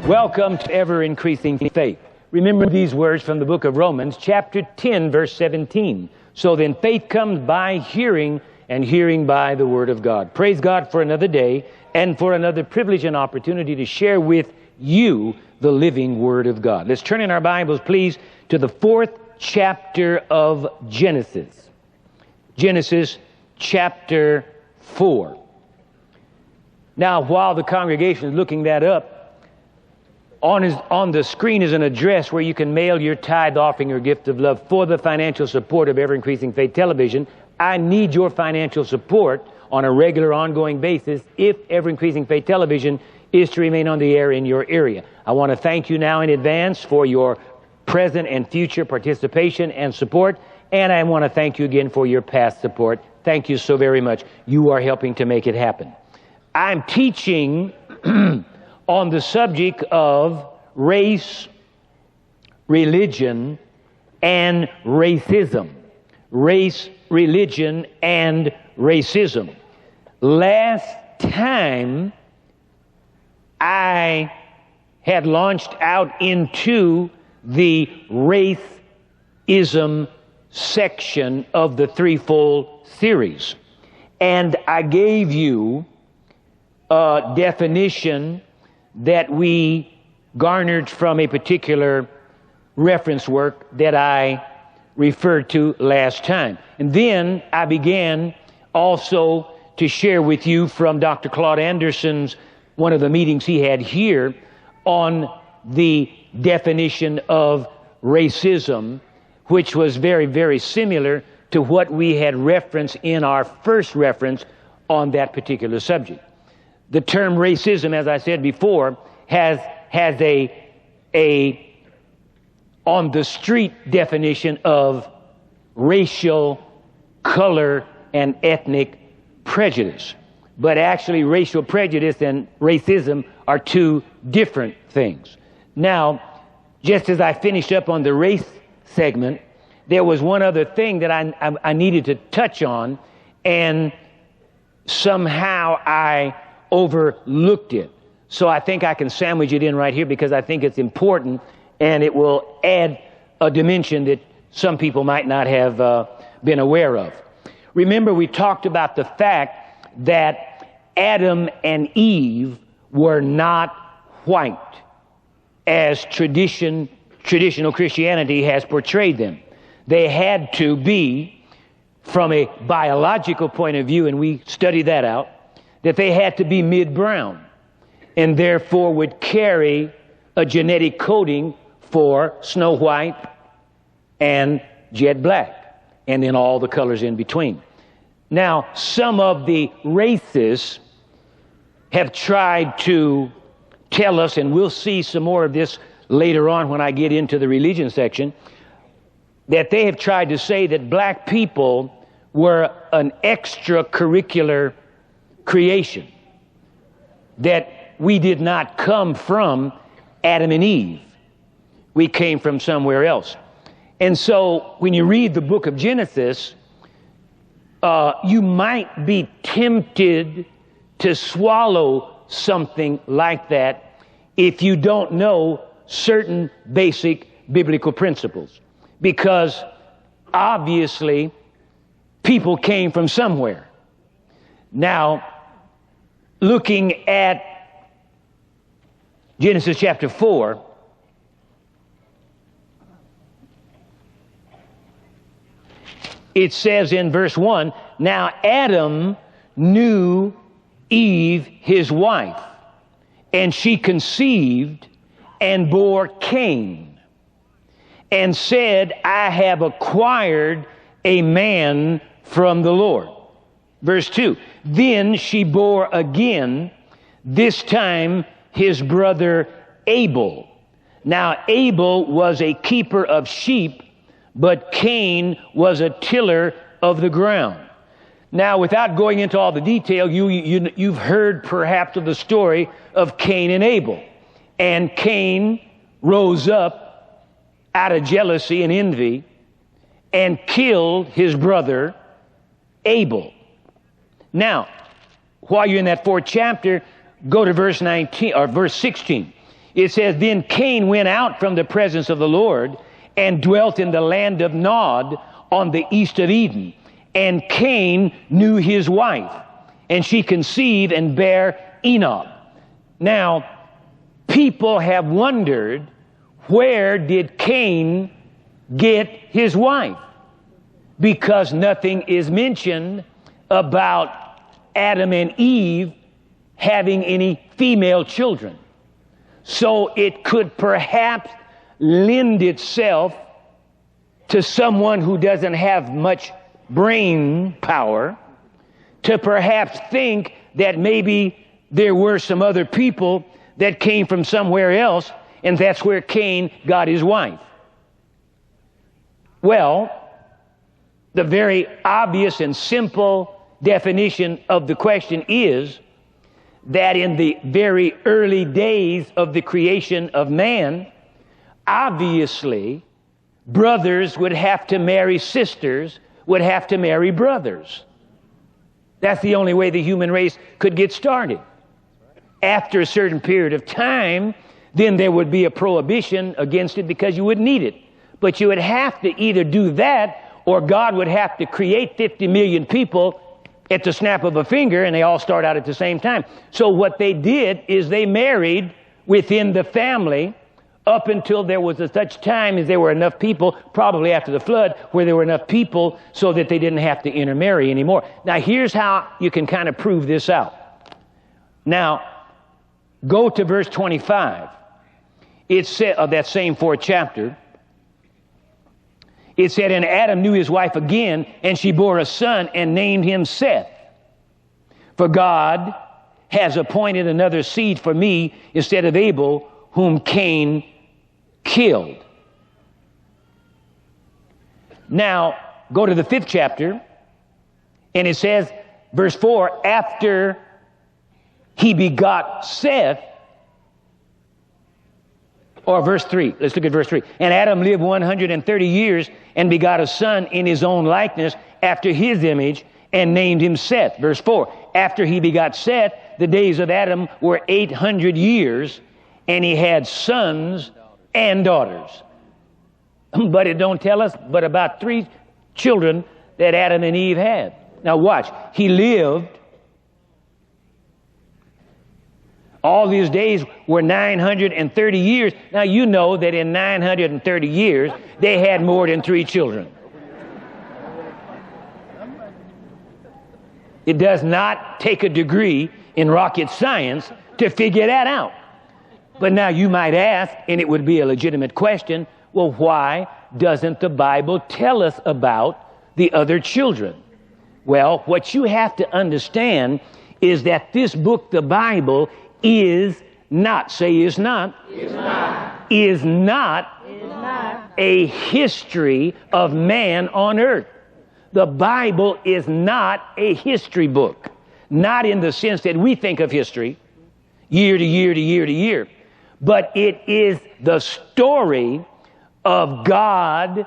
Welcome to Ever Increasing Faith. Remember these words from the book of Romans, chapter 10, verse 17. So then faith comes by hearing, and hearing by the word of God. Praise God for another day and for another privilege and opportunity to share with you the living word of God. Let's turn in our Bibles, please, to the 4th chapter of Genesis. Genesis chapter 4. Now, while the congregation is looking that up, on the screen is an address where you can mail your tithe offering or gift of love for the financial support of Ever Increasing Faith Television. I need your financial support on a regular, ongoing basis if Ever Increasing Faith Television is to remain on the air in your area. I want to thank you now in advance for your present and future participation and support, and I want to thank you again for your past support. Thank you so very much. You are helping to make it happen. I'm teaching on the subject of race, religion, and racism. Race, religion, and racism. Last time I had launched out into the racism section of the threefold series, and I gave you a definition that we garnered from a particular reference work that I referred to last time. And then I began also to share with you from Dr. Claude Anderson's, one of the meetings he had here, on the definition of racism, which was very, very similar to what we had referenced in our first reference on that particular subject. The term racism, as I said before, has a on the street definition of racial, color, and ethnic prejudice. But actually, racial prejudice and racism are two different things. Now, just as I finished up on the race segment, there was one other thing that I needed to touch on, and somehow I overlooked it. So I think I can sandwich it in right here because I think it's important and it will add a dimension that some people might not have been aware of. Remember, we talked about the fact that Adam and Eve were not white as traditional Christianity has portrayed them. They had to be, from a biological point of view, and we studied that out, that they had to be mid-brown and therefore would carry a genetic coding for snow white and jet black, and then all the colors in between. Now, some of the racists have tried to tell us, and we'll see some more of this later on when I get into the religion section, that they have tried to say that black people were an extracurricular creation, that we did not come from Adam and Eve. We came from somewhere else. And so when you read the book of Genesis, you might be tempted to swallow something like that if you don't know certain basic biblical principles. Because obviously people came from somewhere. Now, looking at Genesis chapter 4, it says in verse 1, now Adam knew Eve his wife, and she conceived and bore Cain, and said, I have acquired a man from the Lord. Verse 2, then she bore again, this time his brother Abel. Now Abel was a keeper of sheep, but Cain was a tiller of the ground. Now, without going into all the detail, you've heard perhaps of the story of Cain and Abel. And Cain rose up out of jealousy and envy and killed his brother Abel. Now, while you're in that 4th chapter, go to verse 19 or verse 16. It says, then Cain went out from the presence of the Lord and dwelt in the land of Nod on the east of Eden. And Cain knew his wife, and she conceived and bare Enoch. Now, people have wondered, where did Cain get his wife? Because nothing is mentioned about Adam and Eve having any female children. So it could perhaps lend itself to someone who doesn't have much brain power to perhaps think that maybe there were some other people that came from somewhere else, and that's where Cain got his wife. Well, the very obvious and simple definition of the question is that in the very early days of the creation of man, obviously, brothers would have to marry sisters, would have to marry brothers. That's the only way the human race could get started. After a certain period of time, then there would be a prohibition against it because you wouldn't need it. But you would have to either do that, or God would have to create 50 million people at the snap of a finger, and they all start out at the same time. So what they did is they married within the family up until there was such time as there were enough people, probably after the flood, where there were enough people so that they didn't have to intermarry anymore. Now, here's how you can kind of prove this out. Now, go to verse 25. It said, of that same 4th chapter, it said, and Adam knew his wife again, and she bore a son and named him Seth. For God has appointed another seed for me instead of Abel, whom Cain killed. Now, go to the 5th chapter, and it says, verse 4, after he begot Seth, or verse 3, let's look at verse 3. And Adam lived 130 years and begot a son in his own likeness after his image and named him Seth. Verse 4, after he begot Seth, the days of Adam were 800 years, and he had sons and daughters. But it don't tell us but about 3 children that Adam and Eve had. Now watch, he lived, all these days were 930 years. Now you know that in 930 years, they had more than 3 children. It does not take a degree in rocket science to figure that out. But now you might ask, and it would be a legitimate question, well, why doesn't the Bible tell us about the other children? Well, what you have to understand is that this book, the Bible, is not, say is not, is not a history of man on earth. The Bible is not a history book, not in the sense that we think of history, year to year to year to year, but it is the story of God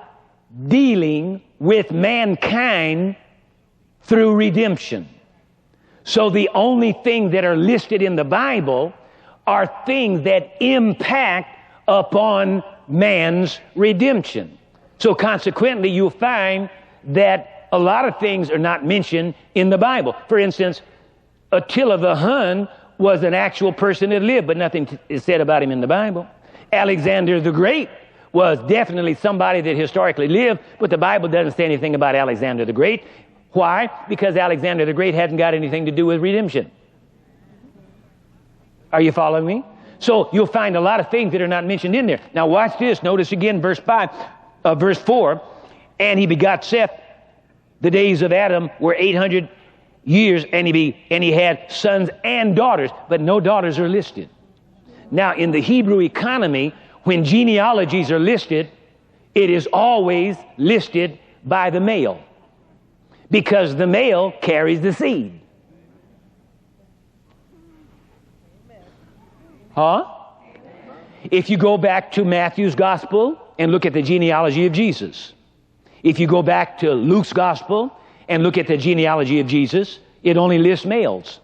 dealing with mankind through redemption. So the only things that are listed in the Bible are things that impact upon man's redemption. So consequently, you'll find that a lot of things are not mentioned in the Bible. For instance, Attila the Hun was an actual person that lived, but nothing is said about him in the Bible. Alexander the Great was definitely somebody that historically lived, but the Bible doesn't say anything about Alexander the Great. Why? Because Alexander the Great hasn't got anything to do with redemption. Are you following me? So you'll find a lot of things that are not mentioned in there. Now watch this. Notice again verse 4. And he begot Seth. The days of Adam were 800 years, and he had sons and daughters, but no daughters are listed. Now in the Hebrew economy, when genealogies are listed, it is always listed by the male, because the male carries the seed. Huh? If you go back to Matthew's gospel and look at the genealogy of Jesus, if you go back to Luke's gospel and look at the genealogy of Jesus, it only lists males.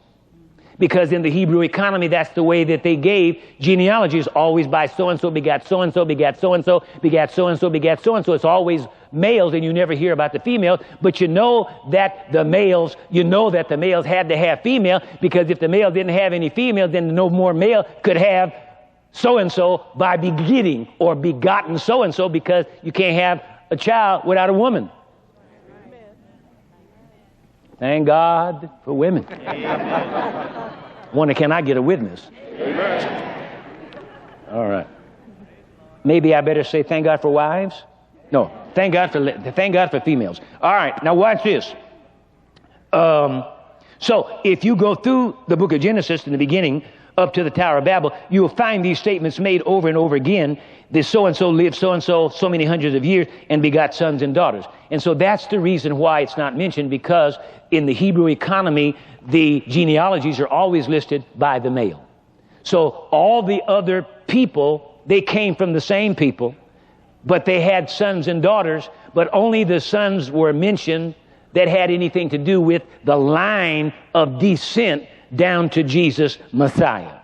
Because in the Hebrew economy, that's the way that they gave genealogies, always by so-and-so begat so-and-so, begat so-and-so, begat so-and-so, begat so-and-so. It's always males, and you never hear about the females, but you know that the males had to have female, because if the male didn't have any females, then no more male could have so-and-so by begetting or begotten so-and-so, because you can't have a child without a woman. Thank God for women. Wonder, can I get a witness? Amen. All right. Maybe I better say thank God for wives? No, thank God for females. All right, now watch this. So if you go through the book of Genesis in the beginning up to the Tower of Babel, you will find these statements made over and over again. This so-and-so lived so-and-so so many hundreds of years and begot sons and daughters. And so that's the reason why it's not mentioned, because in the Hebrew economy, the genealogies are always listed by the male. So all the other people, they came from the same people, but they had sons and daughters, but only the sons were mentioned that had anything to do with the line of descent down to Jesus, Messiah.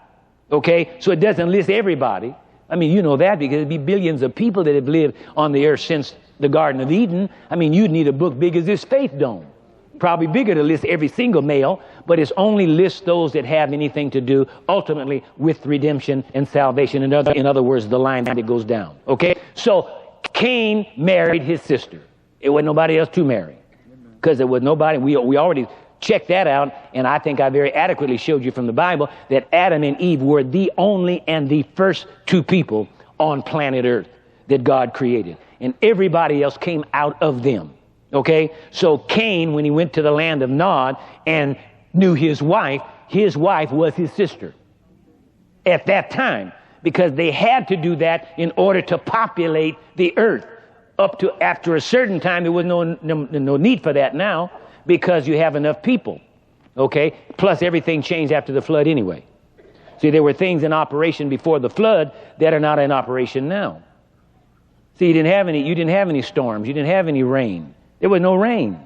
Okay? So it doesn't list everybody. I mean, you know that, because there'd be billions of people that have lived on the earth since the Garden of Eden. I mean, you'd need a book big as this Faith Dome. Probably bigger to list every single male, but it's only lists those that have anything to do ultimately with redemption and salvation. In other words, the line that goes down. Okay? So Cain married his sister. It wasn't nobody else to marry, because there was nobody. We already checked that out, and I think I very adequately showed you from the Bible that Adam and Eve were the only and the first two people on planet Earth that God created, and everybody else came out of them. Okay? So Cain, when he went to the land of Nod and knew his wife was his sister at that time, because they had to do that in order to populate the earth. Up to after a certain time, there was no need for that now, because you have enough people. Okay? Plus everything changed after the flood anyway. See, there were things in operation before the flood that are not in operation now. See, you didn't have any storms, you didn't have any rain. There was no rain.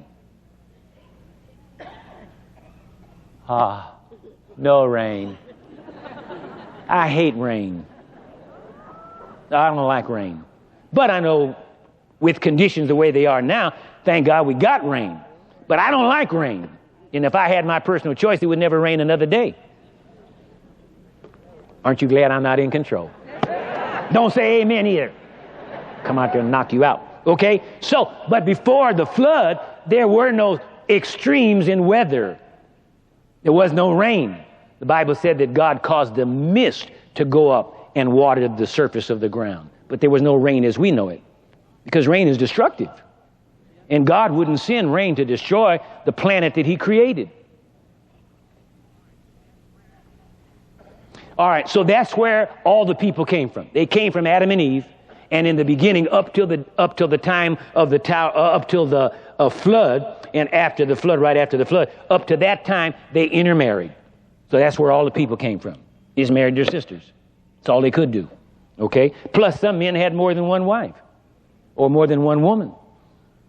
No rain. I hate rain. I don't like rain. But I know with conditions the way they are now, thank God we got rain. But I don't like rain. And if I had my personal choice, it would never rain another day. Aren't you glad I'm not in control? Don't say amen either. Come out there and knock you out. Okay? So, but before the flood, there were no extremes in weather. There was no rain. The Bible said that God caused the mist to go up and watered the surface of the ground. But there was no rain as we know it, because rain is destructive. And God wouldn't send rain to destroy the planet that he created. All right, so that's where all the people came from. They came from Adam and Eve, and in the beginning, up till the time of the tower, up till the flood, and after the flood, right after the flood, up to that time, they intermarried. So that's where all the people came from. They just married their sisters. That's all they could do. Okay? Plus, some men had more than one wife, or more than one woman.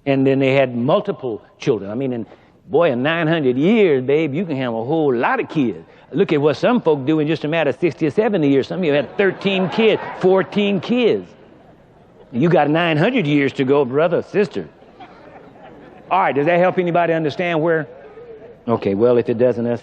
And then they had multiple children. I mean, in 900 years, babe, you can have a whole lot of kids. Look at what some folk do in just a matter of 60 or 70 years. Some of you had 13 kids, 14 kids. You got 900 years to go, brother, sister. All right, does that help anybody understand where? Okay, well, if it doesn't, that's...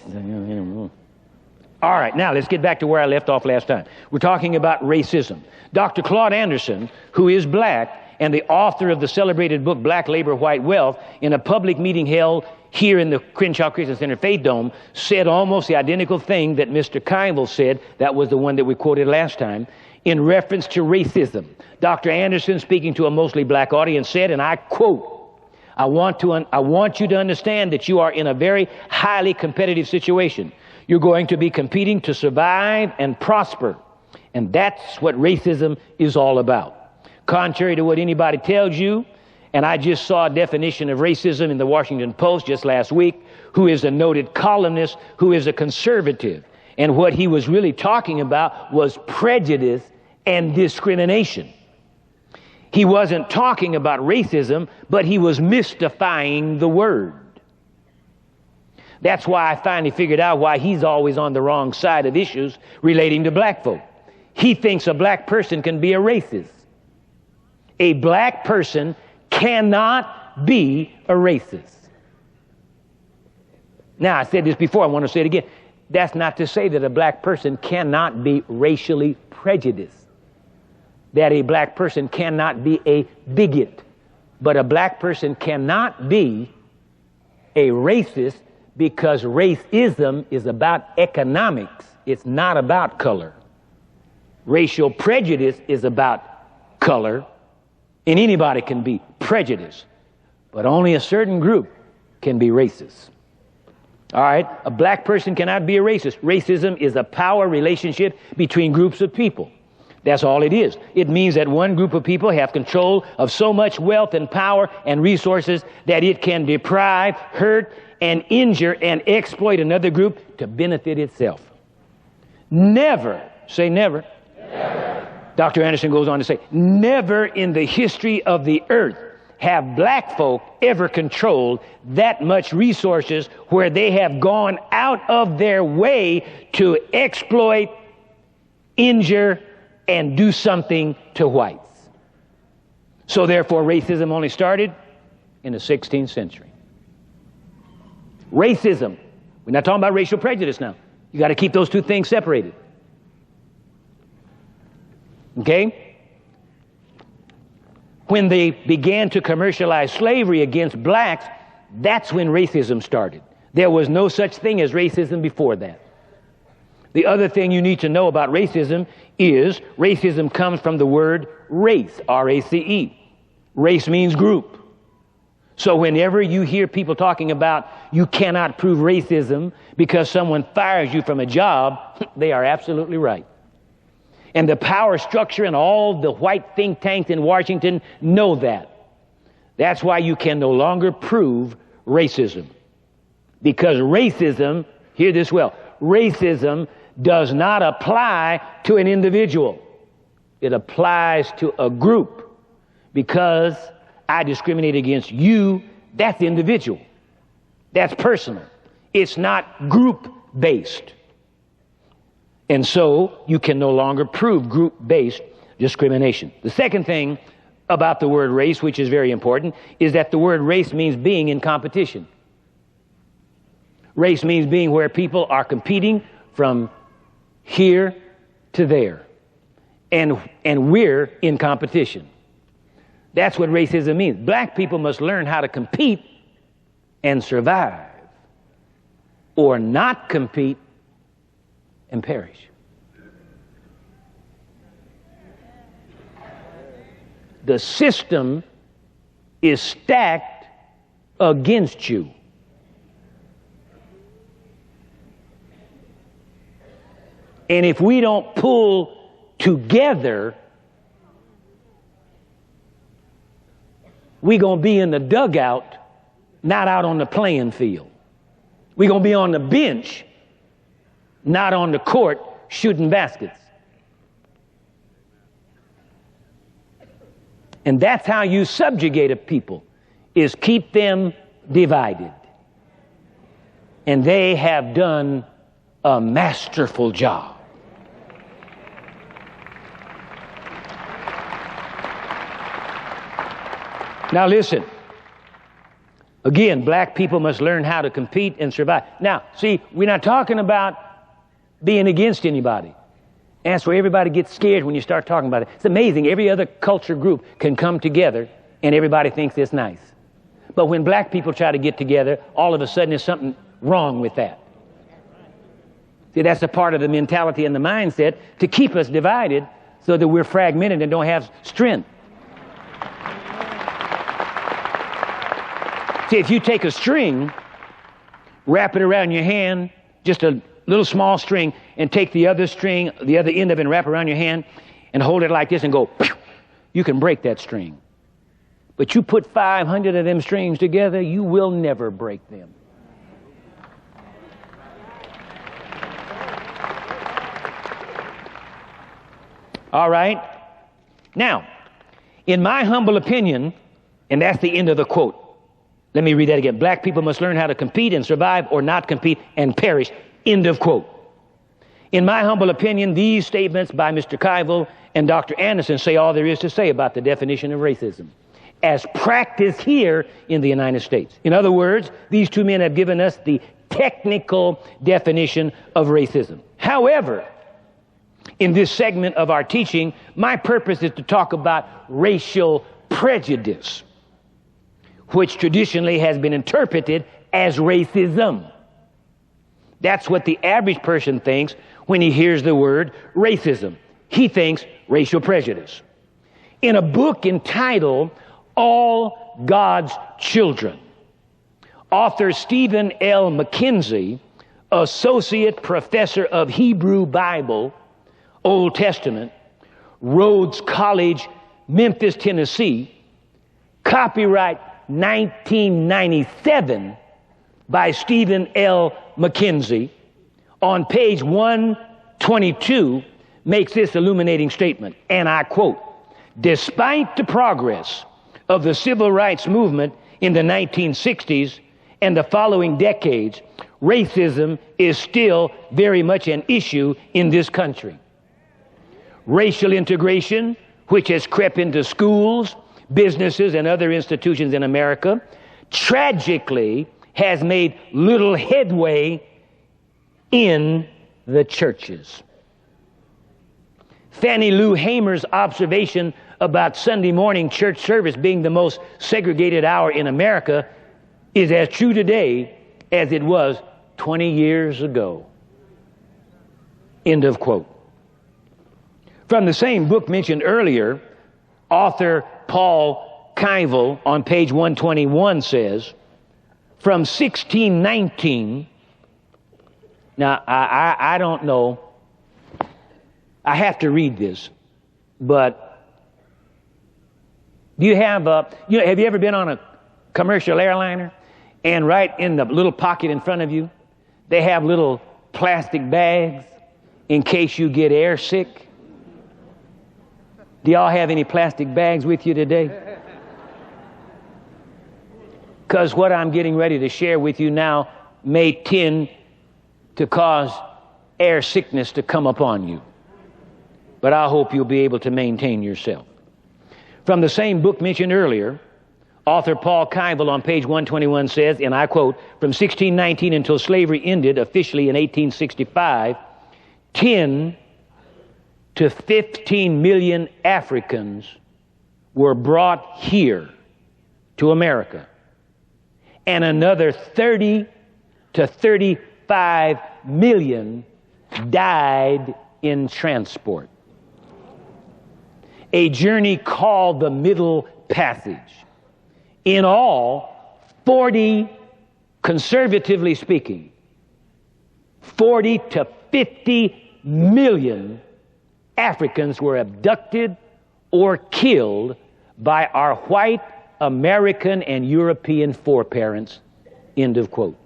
All right, now let's get back to where I left off last time. We're talking about racism. Dr. Claude Anderson, who is black and the author of the celebrated book Black Labor, White Wealth, in a public meeting held here in the Crenshaw Christian Center Faith Dome, said almost the identical thing that Mr. Kimball said. That was the one that we quoted last time, in reference to racism. Dr. Anderson, speaking to a mostly black audience, said, and I quote, I want you to understand that you are in a very highly competitive situation. You're going to be competing to survive and prosper. And that's what racism is all about. Contrary to what anybody tells you, and I just saw a definition of racism in the Washington Post just last week, who is a noted columnist, who is a conservative. And what he was really talking about was prejudice and discrimination. He wasn't talking about racism, but he was mystifying the word. That's why I finally figured out why he's always on the wrong side of issues relating to black folk. He thinks a black person can be a racist. A black person cannot be a racist. Now, I said this before, I want to say it again. That's not to say that a black person cannot be racially prejudiced, that a black person cannot be a bigot, but a black person cannot be a racist, because racism is about economics. It's not about color. Racial prejudice is about color, and anybody can be prejudiced, but only a certain group can be racist. All right, a black person cannot be a racist. Racism is a power relationship between groups of people. That's all it is. It means that one group of people have control of so much wealth and power and resources that it can deprive, hurt, and injure and exploit another group to benefit itself. Never, say never. Never. Dr. Anderson goes on to say, never in the history of the earth have black folk ever controlled that much resources where they have gone out of their way to exploit, injure, and do something to whites. So therefore, racism only started in the 16th century. Racism. We're not talking about racial prejudice now. You got to keep those two things separated. Okay? When they began to commercialize slavery against blacks, that's when racism started. There was no such thing as racism before that. The other thing you need to know about racism is racism comes from the word race, R-A-C-E. Race means group. So whenever you hear people talking about you cannot prove racism because someone fires you from a job, they are absolutely right. And the power structure and all the white think tanks in Washington know that. That's why you can no longer prove racism. Because racism, hear this well, racism does not apply to an individual. It applies to a group. Because I discriminate against you, that's individual. That's personal. It's not group-based. And so you can no longer prove group-based discrimination. The second thing about the word race, which is very important, is that the word race means being in competition. Race means being where people are competing from here to there. And we're in competition. That's what racism means. Black people must learn how to compete and survive, or not compete and perish. The system is stacked against you. And if we don't pull together, we're going to be in the dugout, not out on the playing field. We're going to be on the bench, not on the court shooting baskets. And that's how you subjugate a people, is keep them divided. And they have done a masterful job. Now listen, again, black people must learn how to compete and survive. Now, see, we're not talking about being against anybody. And that's where everybody gets scared when you start talking about it. It's amazing. Every other culture group can come together and everybody thinks it's nice. But when black people try to get together, all of a sudden there's something wrong with that. See, that's a part of the mentality and the mindset to keep us divided so that we're fragmented and don't have strength. See, if you take a string, wrap it around your hand, just a little small string, and take the other string, the other end of it, and wrap around your hand, and hold it like this and go, pew, you can break that string. But you put 500 of them strings together, you will never break them. All right? Now, in my humble opinion, and that's the end of the quote. Let me read that again. Black people must learn how to compete and survive or not compete and perish. End of quote. In my humble opinion, these statements by Mr. Kuyvel and Dr. Anderson say all there is to say about the definition of racism as practiced here in the United States. In other words, these two men have given us the technical definition of racism. However, in this segment of our teaching, my purpose is to talk about racial prejudice, which traditionally has been interpreted as racism. That's what the average person thinks when he hears the word racism. He thinks racial prejudice. In a book entitled All God's Children, author Stephen L. McKenzie, associate professor of Hebrew Bible, Old Testament, Rhodes College, Memphis, Tennessee, copyright 1997 by Stephen L. McKenzie, on page 122, makes this illuminating statement, and I quote, "Despite the progress of the civil rights movement in the 1960s and the following decades, racism is still very much an issue in this country. Racial integration, which has crept into schools, businesses, and other institutions in America, tragically has made little headway in the churches." Fannie Lou Hamer's observation about Sunday morning church service being the most segregated hour in America is as true today as it was 20 years ago. End of quote. From the same book mentioned earlier, author Paul Kuyvel on page 121 says, from 1619, now I don't know, I have to read this, but do you have have you ever been on a commercial airliner and right in the little pocket in front of you, they have little plastic bags in case you get air sick? Do y'all have any plastic bags with you today? Because what I'm getting ready to share with you now may tend to cause air sickness to come upon you. But I hope you'll be able to maintain yourself. From the same book mentioned earlier, author Paul Kuyvel on page 121 says, and I quote, from 1619 until slavery ended officially in 1865, 10 to 15 million Africans were brought here to America, and another 30 to 35 million died in transport. A journey called the Middle Passage. In all, 40, conservatively speaking, 40 to 50 million Africans were abducted or killed by our white American and European foreparents. End of quote.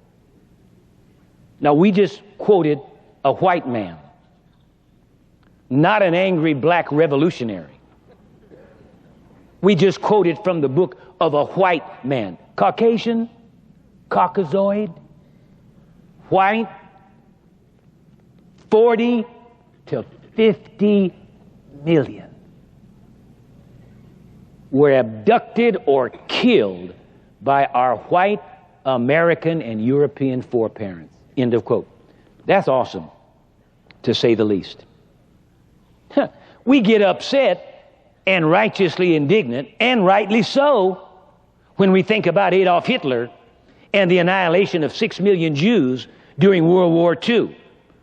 Now, we just quoted a white man, not an angry black revolutionary. We just quoted from the book of a white man. Caucasian, Caucasoid, white, 40 to 50 million were abducted or killed by our white American and European foreparents. End of quote. That's awesome, to say the least. We get upset and righteously indignant, and rightly so, when we think about Adolf Hitler and the annihilation of 6 million Jews during World War II,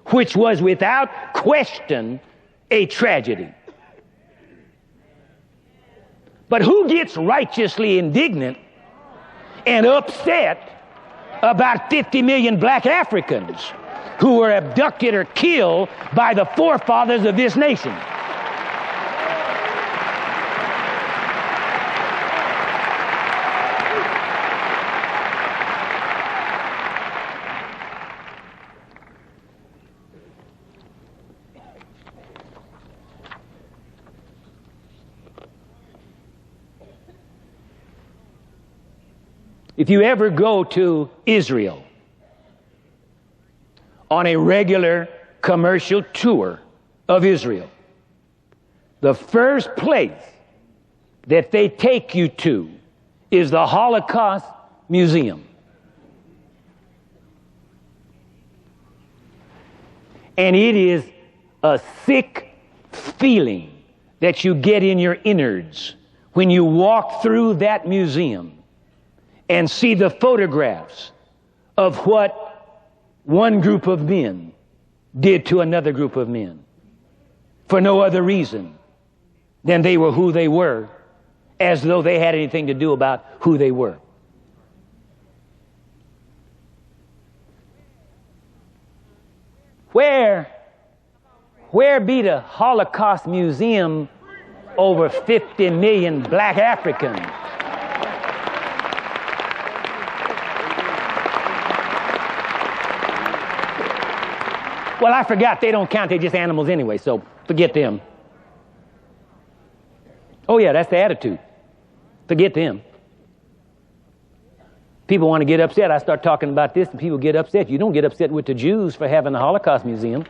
which was without question a tragedy. But who gets righteously indignant and upset about 50 million black Africans who were abducted or killed by the forefathers of this nation? If you ever go to Israel on a regular commercial tour of Israel, the first place that they take you to is the Holocaust Museum. And it is a sick feeling that you get in your innards when you walk through that museum and see the photographs of what one group of men did to another group of men for no other reason than they were who they were, as though they had anything to do about who they were. Where be the Holocaust Museum over 50 million black Africans? Well, I forgot they don't count, they're just animals anyway, so forget them. Oh yeah, that's the attitude. Forget them. People want to get upset. I start talking about this and people get upset. You don't get upset with the Jews for having the Holocaust Museum.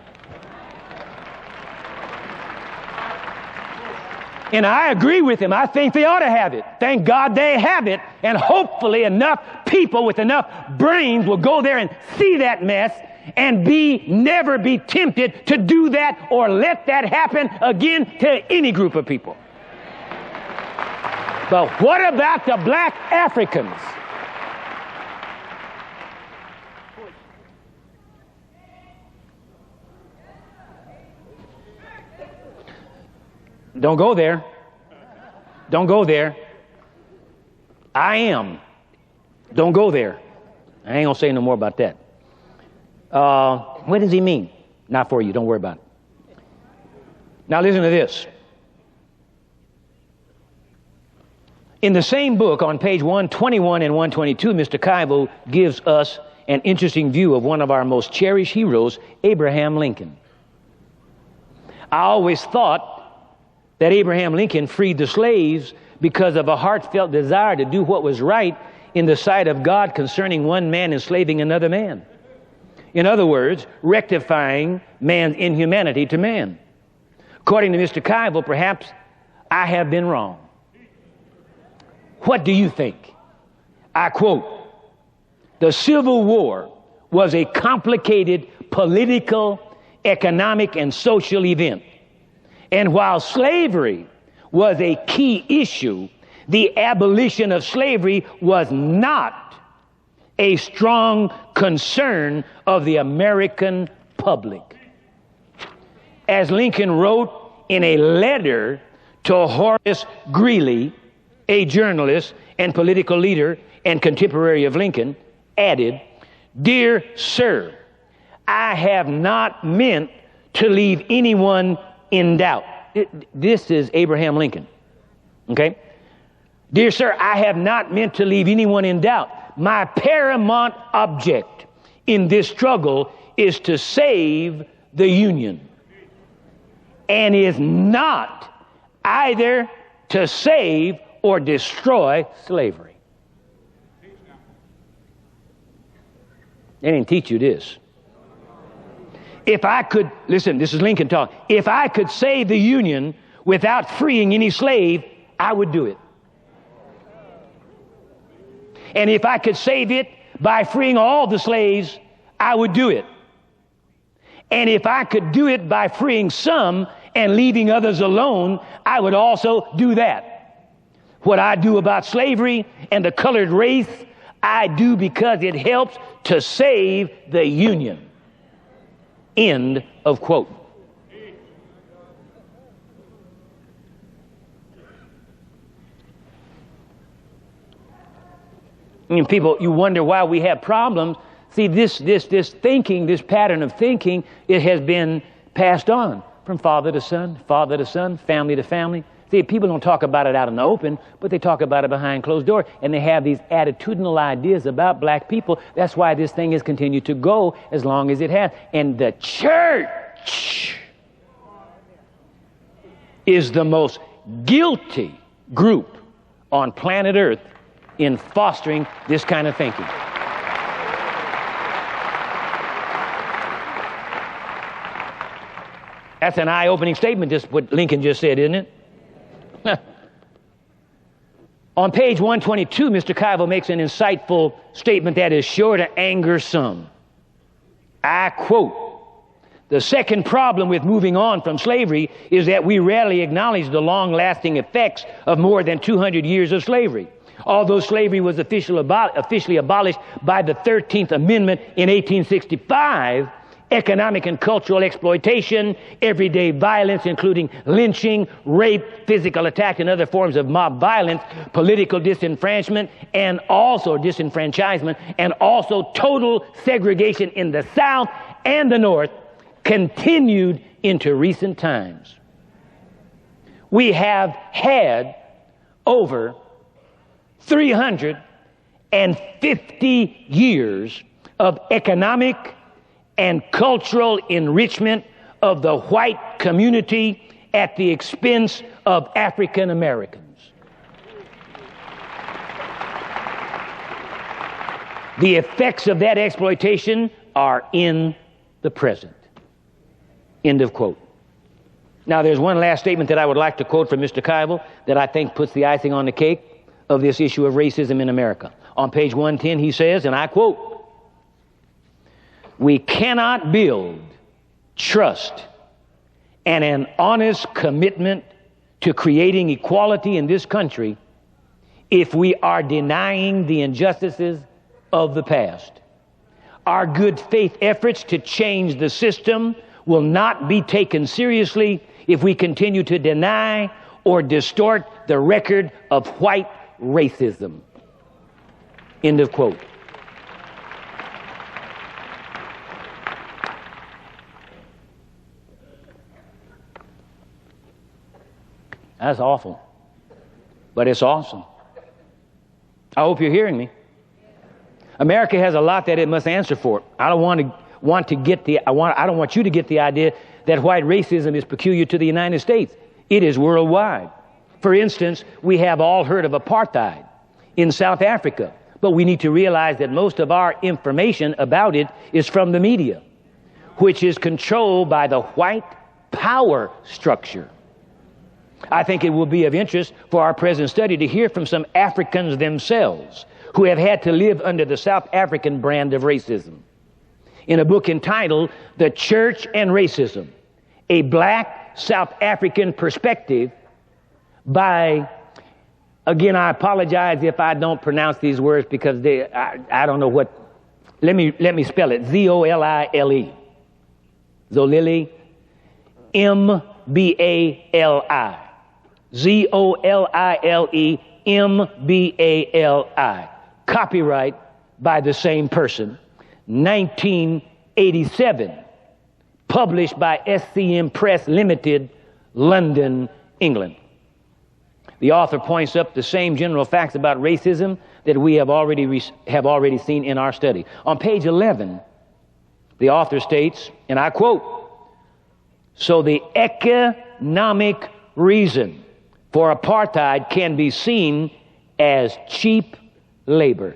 And I agree with him. I think they ought to have it. Thank God they have it. And hopefully enough people with enough brains will go there and see that mess and never be tempted to do that or let that happen again to any group of people. But what about the black Africans? Don't go there. Don't go there. I am. Don't go there. I ain't gonna say no more about that. What does he mean? Not for you. Don't worry about it. Now listen to this. In the same book, on page 121 and 122, Mr. Kaivo gives us an interesting view of one of our most cherished heroes, Abraham Lincoln. I always thought that Abraham Lincoln freed the slaves because of a heartfelt desire to do what was right in the sight of God concerning one man enslaving another man. In other words, rectifying man's inhumanity to man. According to Mr. Kaivo, perhaps I have been wrong. What do you think? I quote, "The Civil War was a complicated political, economic, and social event. And while slavery was a key issue, the abolition of slavery was not a strong concern of the American public." As Lincoln wrote in a letter to Horace Greeley, a journalist and political leader and contemporary of Lincoln, added, "Dear sir, I have not meant to leave anyone in doubt." This is Abraham Lincoln. Okay? "Dear sir, I have not meant to leave anyone in doubt. My paramount object in this struggle is to save the Union, and is not either to save or destroy slavery." They didn't teach you this. If I could, listen, this is Lincoln talking. If I could save the Union without freeing any slave, I would do it. And if I could save it by freeing all the slaves, I would do it. And if I could do it by freeing some and leaving others alone, I would also do that. What I do about slavery and the colored race, I do because it helps to save the Union. End of quote. And people, you wonder why we have problems. See, this thinking, this pattern of thinking, it has been passed on from father to son, family to family. See, people don't talk about it out in the open, but they talk about it behind closed doors, and they have these attitudinal ideas about black people. That's why this thing has continued to go as long as it has. And the church is the most guilty group on planet Earth in fostering this kind of thinking. That's an eye-opening statement, just what Lincoln just said, isn't it? On page 122, Mr. Kuyvel makes an insightful statement that is sure to anger some. I quote, "The second problem with moving on from slavery is that we rarely acknowledge the long-lasting effects of more than 200 years of slavery. Although slavery was officially abolished by the 13th Amendment in 1865, economic and cultural exploitation, everyday violence, including lynching, rape, physical attack, and other forms of mob violence, political disenfranchisement, and also total segregation in the South and the North continued into recent times. We have had over 350 years of economic and cultural enrichment of the white community at the expense of African Americans. The effects of that exploitation are in the present." End of quote. Now, there's one last statement that I would like to quote from Mr. Kuyvel that I think puts the icing on the cake of this issue of racism in America. On page 110, he says, and I quote, "We cannot build trust and an honest commitment to creating equality in this country if we are denying the injustices of the past. Our good faith efforts to change the system will not be taken seriously if we continue to deny or distort the record of white racism." End of quote. That's awful, but it's awesome. I hope you're hearing me. America has a lot that it must answer for. I don't want you to get the idea that white racism is peculiar to the United States. It is worldwide. For instance, we have all heard of apartheid in South Africa, but we need to realize that most of our information about it is from the media, which is controlled by the white power structure. I think it will be of interest for our present study to hear from some Africans themselves who have had to live under the South African brand of racism. In a book entitled "The Church and Racism, a Black South African Perspective" by, again, I apologize if I don't pronounce these words because I don't know what, let me spell it, Zolile, Zolile, M-B-A-L-I. Zolile, M-B-A-L-I. Copyright by the same person. 1987. Published by SCM Press Limited, London, England. The author points up the same general facts about racism that we have already seen in our study. On page 11, the author states, and I quote, "So the economic reason for apartheid can be seen as cheap labor."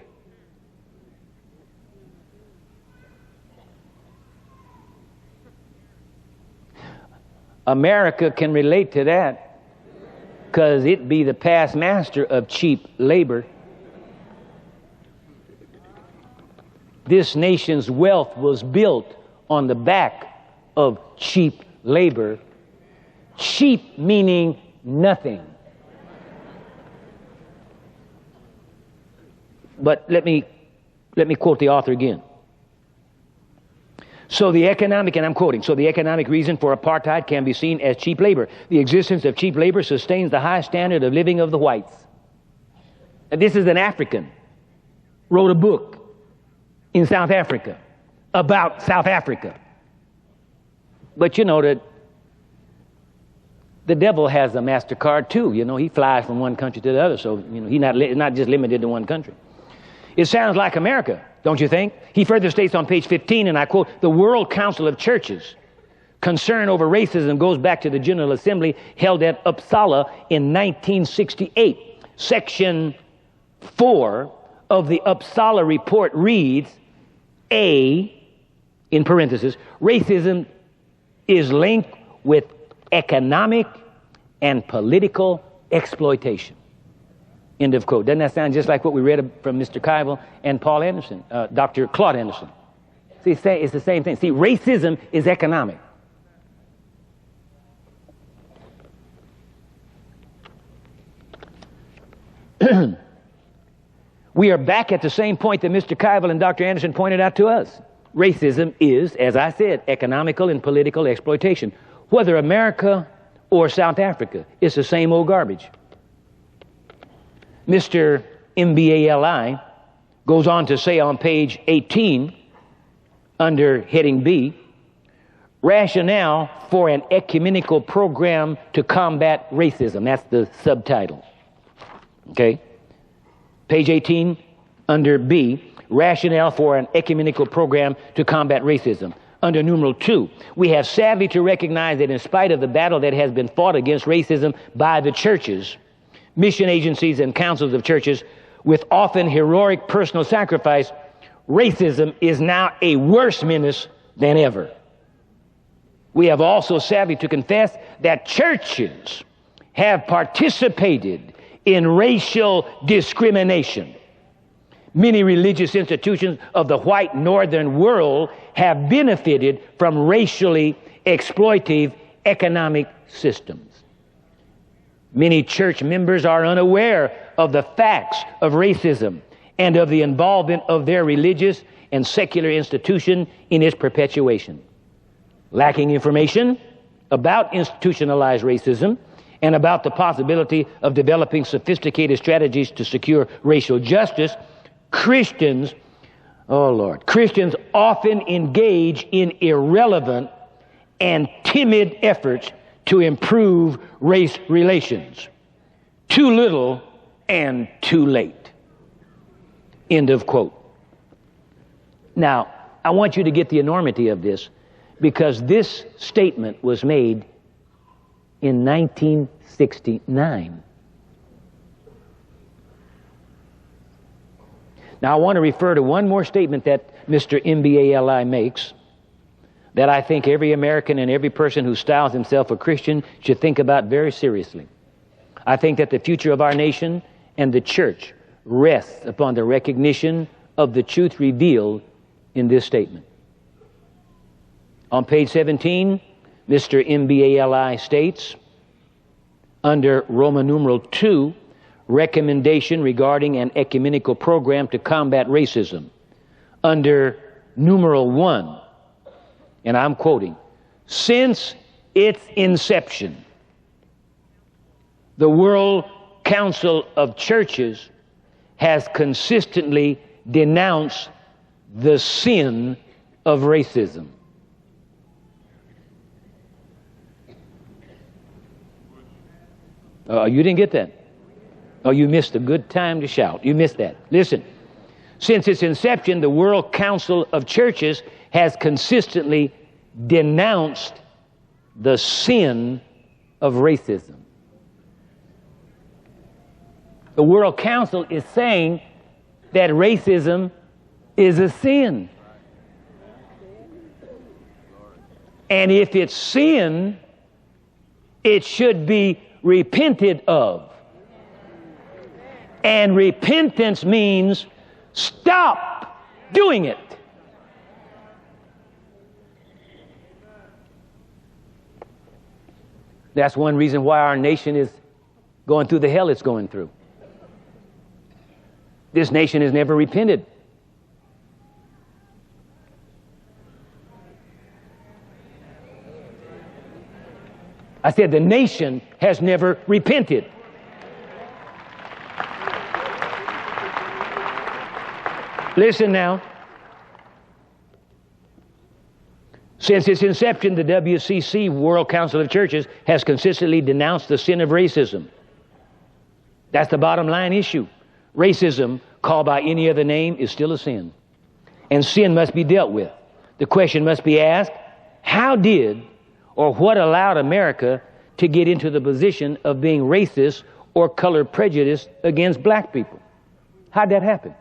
America can relate to that because it be the past master of cheap labor. This nation's wealth was built on the back of cheap labor. Cheap meaning nothing. But let me quote the author again. "So the economic," and I'm quoting, "so the economic reason for apartheid can be seen as cheap labor. The existence of cheap labor sustains the high standard of living of the whites." And this is an African, wrote a book in South Africa about South Africa. But you know that the devil has a MasterCard too. You know, he flies from one country to the other, so you know he's not just limited to one country. It sounds like America, don't you think? He further states on page 15, and I quote, "The World Council of Churches concern over racism goes back to the General Assembly held at Uppsala in 1968. Section 4 of the Uppsala report reads, A, in parentheses, racism is linked with economic and political exploitation. End of quote. Doesn't that sound just like what we read from Mr. Kuyvel and Paul Anderson, Dr. Claude Anderson? See, it's the same thing. See, racism is economic. We are back at the same point that Mr. Kuyvel and Dr. Anderson pointed out to us. Racism is, as I said, economical and political exploitation. Whether America or South Africa, it's the same old garbage. Mr. MBALI goes on to say on page 18, under heading B, rationale for an ecumenical program to combat racism. That's the subtitle. Okay? Page 18, under B, rationale for an ecumenical program to combat racism. Under numeral 2, we have sadly to recognize that in spite of the battle that has been fought against racism by the churches, mission agencies and councils of churches, with often heroic personal sacrifice, racism is now a worse menace than ever. We have also sadly to confess that churches have participated in racial discrimination. Many religious institutions of the white northern world have benefited from racially exploitive economic systems. Many church members are unaware of the facts of racism and of the involvement of their religious and secular institution in its perpetuation. Lacking information about institutionalized racism and about the possibility of developing sophisticated strategies to secure racial justice, Christians often engage in irrelevant and timid efforts to improve race relations. Too little and too late. End of quote. Now, I want you to get the enormity of this, because this statement was made in 1969. Now, I want to refer to one more statement that Mr. MBALI makes that I think every American and every person who styles himself a Christian should think about very seriously. I think that the future of our nation and the church rests upon the recognition of the truth revealed in this statement. On page 17, Mr. MBALI states, under Roman numeral 2, recommendation regarding an ecumenical program to combat racism. Under numeral 1, and I'm quoting, since its inception, the World Council of Churches has consistently denounced the sin of racism. You didn't get that? Oh, you missed a good time to shout. You missed that. Listen, since its inception, the World Council of Churches has consistently denounced the sin of racism. The World Council is saying that racism is a sin. And if it's sin, it should be repented of. And repentance means stop doing it. That's one reason why our nation is going through the hell it's going through. This nation has never repented. I said the nation has never repented. Listen now. Since its inception, the WCC, World Council of Churches, has consistently denounced the sin of racism. That's the bottom line issue. Racism, called by any other name, is still a sin. And sin must be dealt with. The question must be asked, how did or what allowed America to get into the position of being racist or color prejudiced against black people? How'd that happen?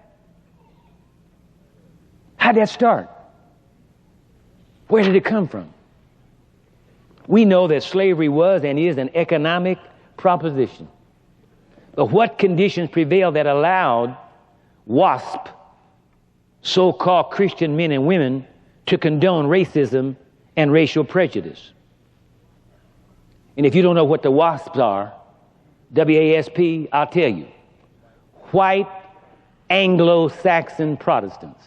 How'd that start? Where did it come from? We know that slavery was and is an economic proposition. But what conditions prevailed that allowed WASP, so-called Christian men and women, to condone racism and racial prejudice? And if you don't know what the WASPs are, W-A-S-P, I'll tell you. White Anglo-Saxon Protestants.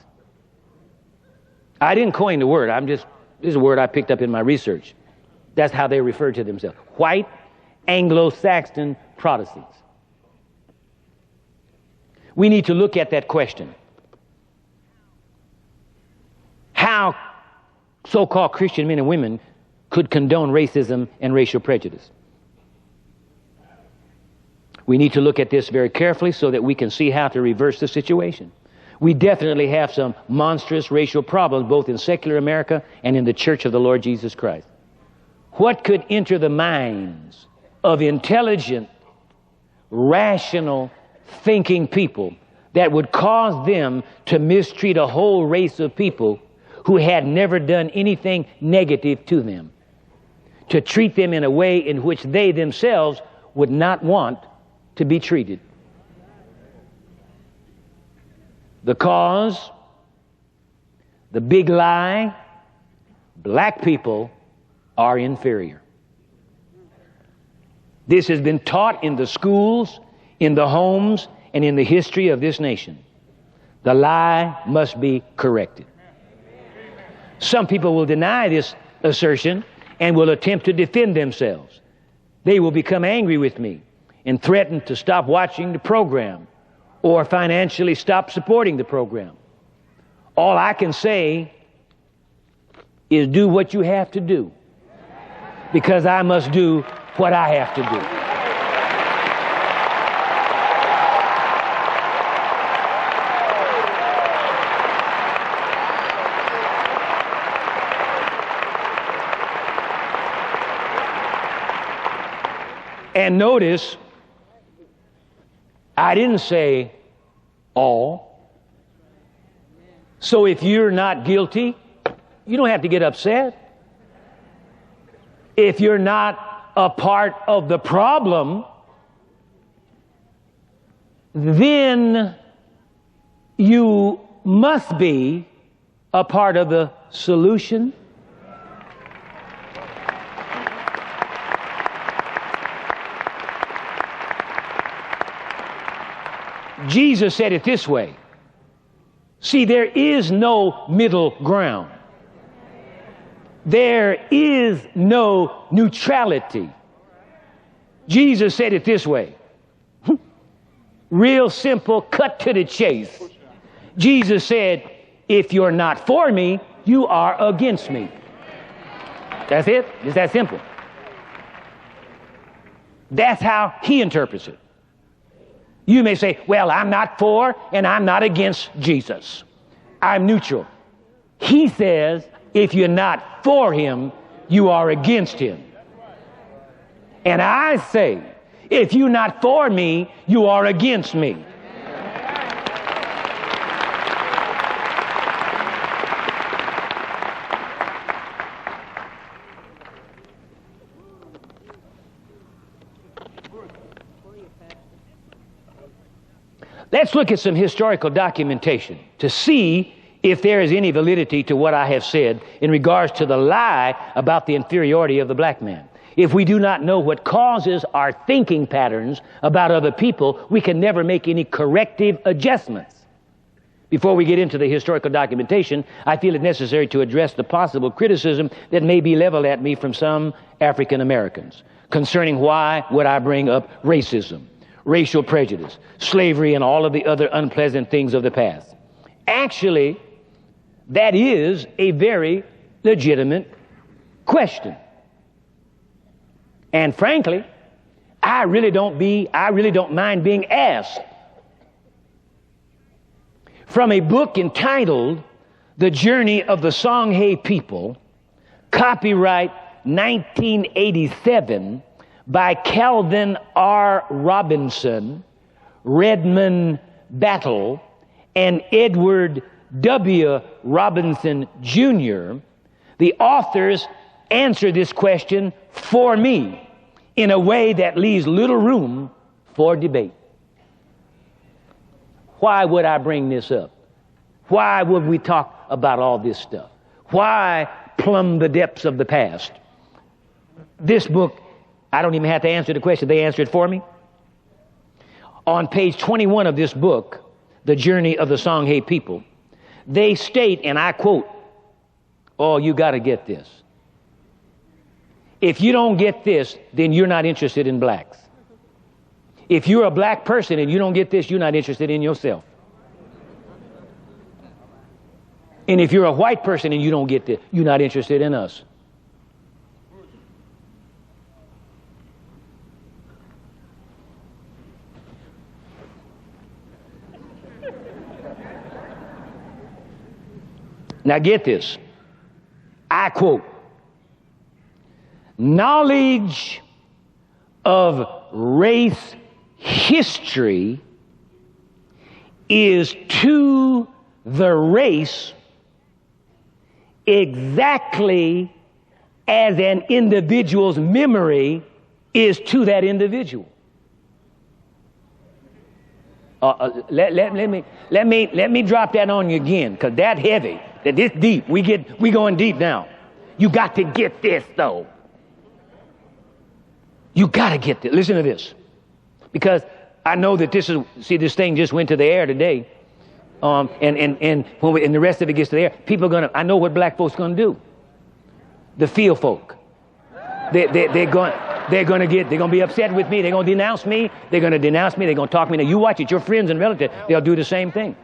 I didn't coin the word. This is a word I picked up in my research. That's how they refer to themselves. White Anglo-Saxon Protestants. We need to look at that question. How so-called Christian men and women could condone racism and racial prejudice. We need to look at this very carefully so that we can see how to reverse the situation. We definitely have some monstrous racial problems both in secular America and in the Church of the Lord Jesus Christ. What could enter the minds of intelligent, rational, thinking people that would cause them to mistreat a whole race of people who had never done anything negative to them, to treat them in a way in which they themselves would not want to be treated? The cause, the big lie, black people are inferior. This has been taught in the schools, in the homes, and in the history of this nation. The lie must be corrected. Some people will deny this assertion and will attempt to defend themselves. They will become angry with me and threaten to stop watching the program or financially stop supporting the program. All I can say is do what you have to do, because I must do what I have to do. And notice, I didn't say all. So if you're not guilty, you don't have to get upset. If you're not a part of the problem, then you must be a part of the solution. Jesus said it this way. See, there is no middle ground. There is no neutrality. Jesus said it this way. Real simple, cut to the chase. Jesus said, if you're not for me, you are against me. That's it. It's that simple. That's how he interprets it. You may say, well, I'm not for and I'm not against Jesus. I'm neutral. He says, if you're not for him, you are against him. And I say, if you're not for me, you are against me. Let's look at some historical documentation to see if there is any validity to what I have said in regards to the lie about the inferiority of the black man. If we do not know what causes our thinking patterns about other people, we can never make any corrective adjustments. Before we get into the historical documentation, I feel it necessary to address the possible criticism that may be leveled at me from some African Americans concerning why would I bring up racism, racial prejudice, slavery, and all of the other unpleasant things of the past. Actually, that is a very legitimate question. And frankly, I really don't mind being asked. From a book entitled The Journey of the Songhay People, copyright 1987, by Calvin R. Robinson, Redmond Battle and Edward W. Robinson Jr., the authors answer this question for me in a way that leaves little room for debate. Why would I bring this up? Why would we talk about all this stuff? Why plumb the depths of the past? This book, I don't even have to answer the question. They answer it for me. On page 21 of this book, The Journey of the Songhay People, they state, and I quote, oh, you got to get this. If you don't get this, then you're not interested in blacks. If you're a black person and you don't get this, you're not interested in yourself. And if you're a white person and you don't get this, you're not interested in us. Now get this. I quote, knowledge of race history is to the race exactly as an individual's memory is to that individual. Let me drop that on you again, because that's heavy. That this deep. We going deep now. You got to get this though. You got to get this. Listen to this, because I know that this thing just went to the air today, and when the rest of it gets to the air, people are gonna. I know what black folks gonna do. The field folk. They're gonna be upset with me. They're gonna denounce me. They're gonna denounce me. They're gonna talk me. Now you watch it. Your friends and relatives, they'll do the same thing.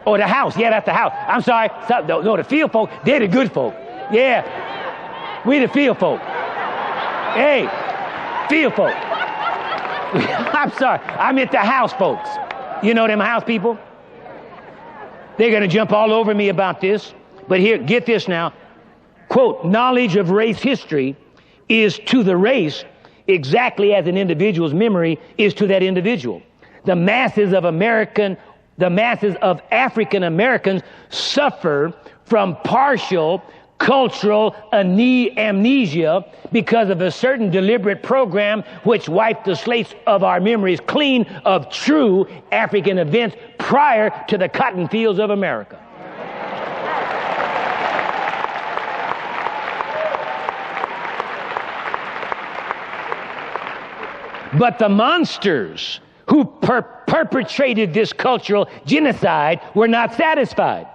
Oh, the house. Yeah, that's the house. I'm sorry. No, the field folk, they're the good folk. Yeah. We the field folk. Hey, field folk. I'm sorry. I meant the house folks. You know them house people? They're going to jump all over me about this. But here, get this now. Quote, knowledge of race history is to the race exactly as an individual's memory is to that individual. The masses of African Americans suffer from partial cultural amnesia because of a certain deliberate program which wiped the slates of our memories clean of true African events prior to the cotton fields of America. But the monsters who perpetrated this cultural genocide were not satisfied.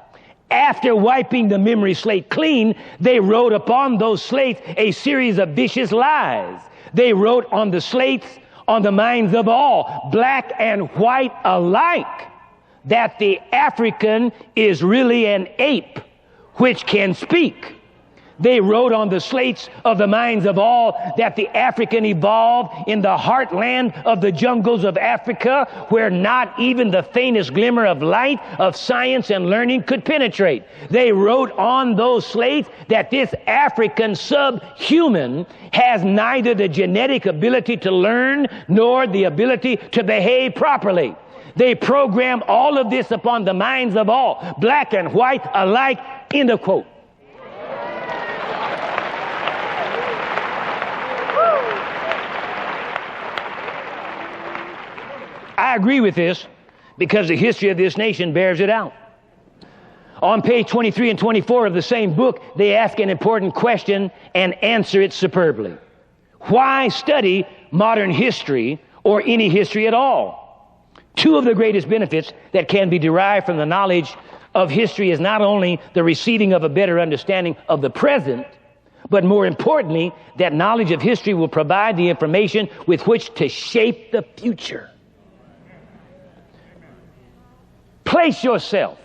After wiping the memory slate clean, they wrote upon those slates a series of vicious lies. They wrote on the slates, on the minds of all, black and white alike, that the African is really an ape which can speak. They wrote on the slates of the minds of all that the African evolved in the heartland of the jungles of Africa, where not even the faintest glimmer of light of science and learning could penetrate. They wrote on those slates that this African subhuman has neither the genetic ability to learn nor the ability to behave properly. They program all of this upon the minds of all, black and white alike, end of quote. I agree with this because the history of this nation bears it out. On page 23 and 24 of the same book, they ask an important question and answer it superbly. Why study modern history or any history at all? Two of the greatest benefits that can be derived from the knowledge of history is not only the receiving of a better understanding of the present, but more importantly, that knowledge of history will provide the information with which to shape the future. Place yourself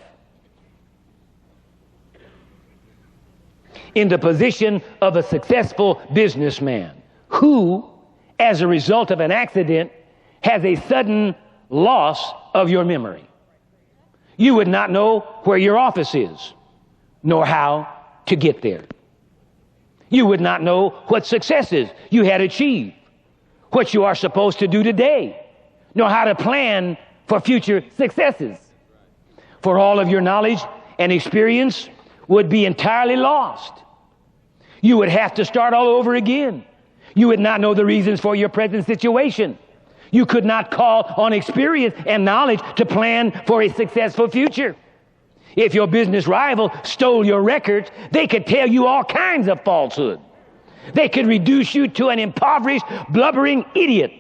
in the position of a successful businessman who, as a result of an accident, has a sudden loss of your memory. You would not know where your office is, nor how to get there. You would not know what successes you had achieved, what you are supposed to do today, nor how to plan for future successes. For all of your knowledge and experience would be entirely lost. You would have to start all over again. You would not know the reasons for your present situation. You could not call on experience and knowledge to plan for a successful future. If your business rival stole your records, they could tell you all kinds of falsehood. They could reduce you to an impoverished, blubbering idiot.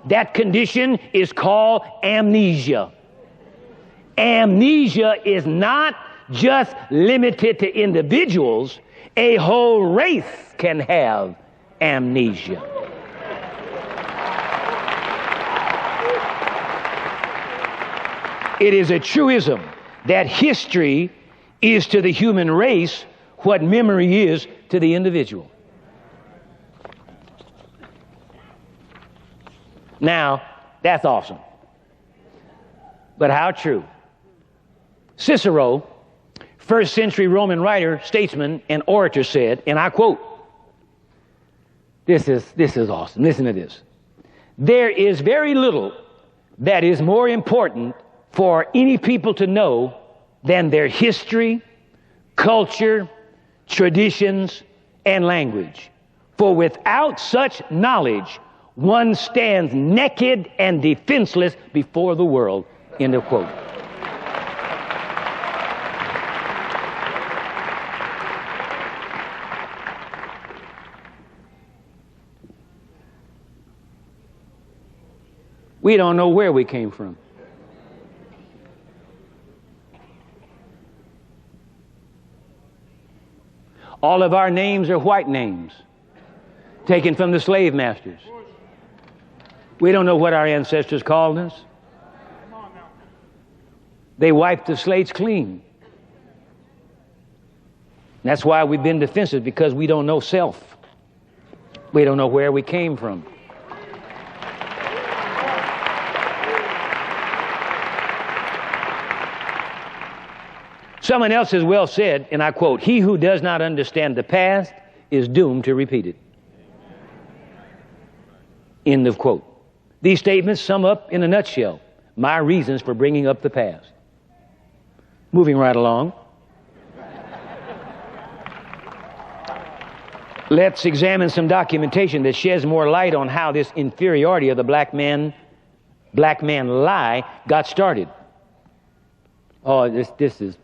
That condition is called amnesia. Amnesia is not just limited to individuals. A whole race can have amnesia. It is a truism that history is to the human race what memory is to the individual. Now, that's awesome. But how true? Cicero, first century Roman writer, statesman, and orator said, and I quote, this is awesome. Listen to this. There is very little that is more important for any people to know than their history, culture, traditions, and language. For without such knowledge, one stands naked and defenseless before the world. End of quote. We don't know where we came from. All of our names are white names, taken from the slave masters. We don't know what our ancestors called us. They wiped the slates clean. That's why we've been defensive, because we don't know self. We don't know where we came from. Someone else has well said, and I quote, "He who does not understand the past is doomed to repeat it." End of quote. These statements sum up in a nutshell my reasons for bringing up the past. Moving right along. Let's examine some documentation that sheds more light on how this inferiority of the black man lie got started. Oh, this is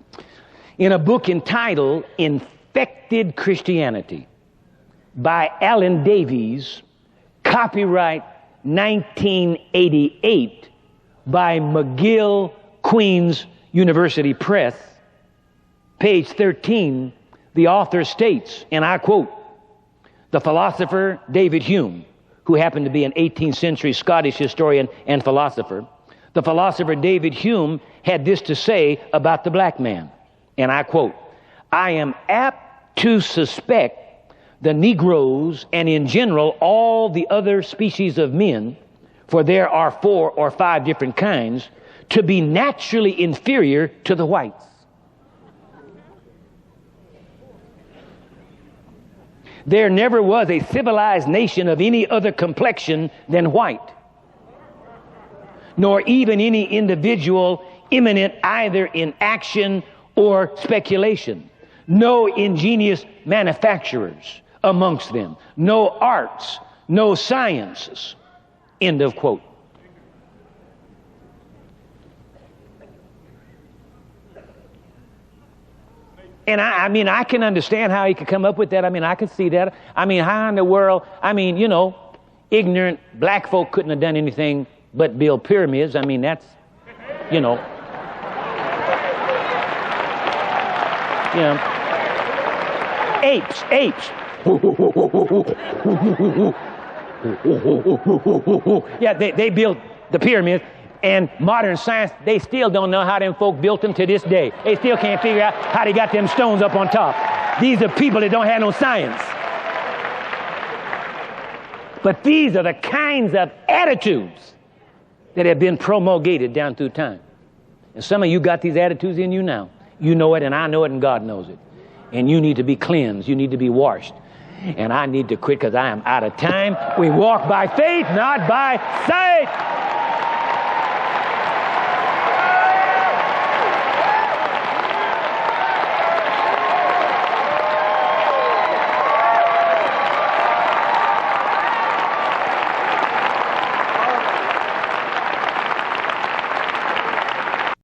in a book entitled Infected Christianity by Alan Davies, copyright 1988 by McGill Queen's University Press, page 13, the author states, and I quote, "The philosopher David Hume, who happened to be an 18th century Scottish historian and philosopher, the philosopher David Hume had this to say about the black man, and I quote, "I am apt to suspect the Negroes and in general all the other species of men, for there are 4 or 5 different kinds, to be naturally inferior to the whites. There never was a civilized nation of any other complexion than white, nor even any individual eminent either in action or speculation. No ingenious manufacturers amongst them, no arts, no sciences." End of quote. And I mean, I can understand how he could come up with that. I mean, I could see that. I mean, how in the world, I mean, you know, ignorant black folk couldn't have done anything but build pyramids. I mean, that's, you know. Apes. Yeah, they built the pyramids, and modern science, they still don't know how them folk built them to this day. They still can't figure out how they got them stones up on top. These are people that don't have no science. But these are the kinds of attitudes that have been promulgated down through time. And some of you got these attitudes in you now. You know it, and I know it, and God knows it. And you need to be cleansed. You need to be washed. And I need to quit because I am out of time. We walk by faith, not by sight.